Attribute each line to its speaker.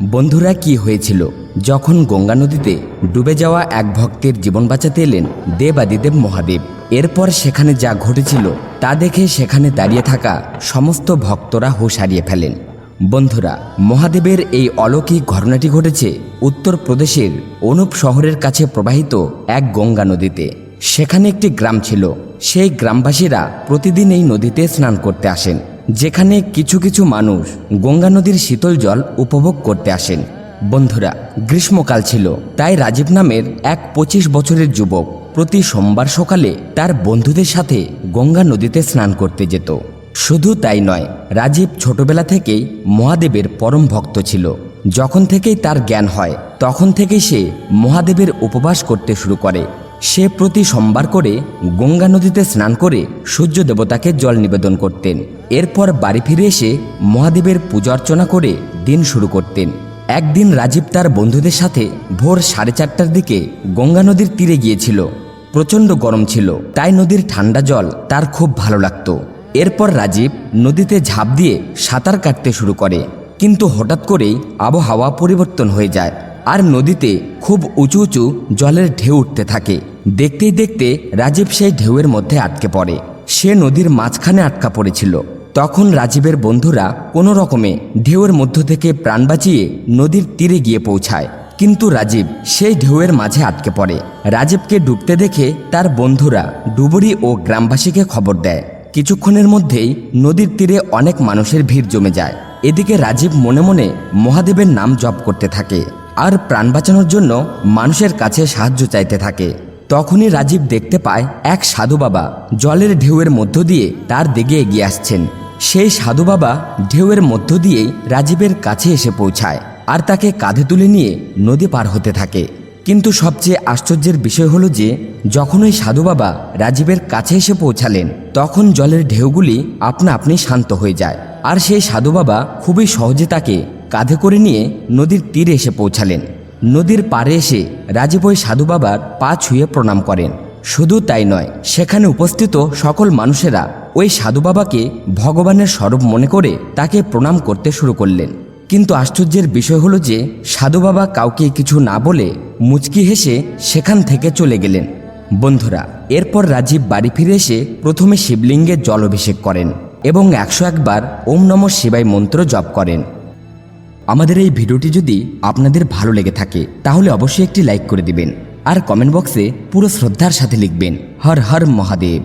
Speaker 1: বন্ধুরা, কি হয়েছিল যখন গঙ্গা নদীতে ডুবে যাওয়া এক ভক্তের জীবন বাঁচাতে এলেন দেবাদিদেব মহাদেব? এরপর সেখানে যা ঘটেছিল তা দেখে সেখানে দাঁড়িয়ে থাকা সমস্ত ভক্তরা হুঁশ হারিয়ে ফেলেন। বন্ধুরা, মহাদেবের এই অলৌকিক ঘটনাটি ঘটেছে উত্তরপ্রদেশের অনুপ শহরের কাছে প্রবাহিত এক গঙ্গা নদীতে। সেখানে একটি গ্রাম ছিল। সেই গ্রামবাসীরা প্রতিদিন এই নদীতে স্নান করতে আসেন, যেখানে কিছু কিছু মানুষ গঙ্গা নদীর শীতল জল উপভোগ করতে আসেন। বন্ধুরা, গ্রীষ্মকাল ছিল, তাই রাজীব নামের এক 25 বছরের যুবক প্রতি সোমবার সকালে তার বন্ধুদের সাথে গঙ্গা নদীতে স্নান করতে যেত। শুধু তাই নয়, রাজীব ছোটবেলা থেকেই মহাদেবের পরম ভক্ত ছিল। যখন থেকেই তার জ্ঞান হয় তখন থেকেই সে মহাদেবের উপবাস করতে শুরু করে। সে প্রতি সোমবার করে গঙ্গা নদীতে স্নান করে সূর্য দেবতাকে জল নিবেদন করতেন। এরপর বাড়ি ফিরে এসে মহাদেবের পূজা অর্চনা করে দিন শুরু করতেন। একদিন রাজীব তার বন্ধুদের সাথে ভোর 4:30টার দিকে গঙ্গা নদীর তীরে গিয়েছিল। প্রচণ্ড গরম ছিল, তাই নদীর ঠান্ডা জল তার খুব ভালো লাগতো। এরপর রাজীব নদীতে ঝাঁপ দিয়ে সাঁতার কাটতে শুরু করে, কিন্তু হঠাৎ করেই আবহাওয়া পরিবর্তন হয়ে যায় আর নদীতে খুব উঁচু উঁচু জলের ঢেউ উঠতে থাকে। দেখতেই দেখতে রাজীব সেই ঢেউয়ের মধ্যে আটকে পড়ে। সে নদীর মাঝখানে আটকা পড়েছিল। তখন রাজীবের বন্ধুরা কোনো রকমে ঢেউয়ের মধ্য থেকে প্রাণ বাঁচিয়ে নদীর তীরে গিয়ে পৌঁছায়, কিন্তু রাজীব সেই ঢেউয়ের মাঝে আটকে পড়ে। রাজীবকে ডুবতে দেখে তার বন্ধুরা ডুবুরি ও গ্রামবাসীকে খবর দেয়। কিছুক্ষণের মধ্যেই নদীর তীরে অনেক মানুষের ভিড় জমে যায়। এদিকে রাজীব মনে মনে মহাদেবের নাম জপ করতে থাকে আর প্রাণ বাঁচানোর জন্য মানুষের কাছে সাহায্য চাইতে থাকে। তখনই রাজীব দেখতে পায় এক সাধু বাবা জলের ঢেউয়ের মধ্য দিয়ে তার দিকে এগিয়ে আসছেন। সেই সাধু বাবা ঢেউয়ের মধ্য দিয়েই রাজীবের কাছে এসে পৌঁছায় আর তাকে কাঁধে তুলে নিয়ে নদী পার হতে থাকে। কিন্তু সবচেয়ে আশ্চর্যের বিষয় হলো যে যখন ওই সাধু বাবা রাজীবের কাছে এসে পৌঁছালেন তখন জলের ঢেউগুলি আপনা আপনি শান্ত হয়ে যায় আর সেই সাধু বাবা খুবই সহজে তাকে কাঁধে করে নিয়ে নদীর তীরে এসে পৌঁছালেন। নদীর পাড়ে এসে রাজীব ওই সাধু বাবার পা ছুঁয়ে প্রণাম করেন। শুধু তাই নয়, সেখানে উপস্থিত সকল মানুষেরা ওই সাধু বাবাকে ভগবানের স্বরূপ মনে করে তাকে প্রণাম করতে শুরু করলেন। কিন্তু আশ্চর্যের বিষয় হলো যে সাধু বাবা কাউকে কিছু না বলে মুচকি হেসে সেখান থেকে চলে গেলেন। বন্ধুরা, এরপর রাজীব বাড়ি ফিরে এসে প্রথমে শিবলিঙ্গে জল অভিষেক করেন এবং 101 বার ওম নমঃ শিবায় মন্ত্র জপ করেন। আমাদের এই ভিডিওটি যদি আপনাদের ভালো লেগে থাকে তাহলে অবশ্যই একটি লাইক করে দিবেন আর কমেন্ট বক্সে পুরো শ্রদ্ধার সাথে লিখবেন হর হর মহাদেব।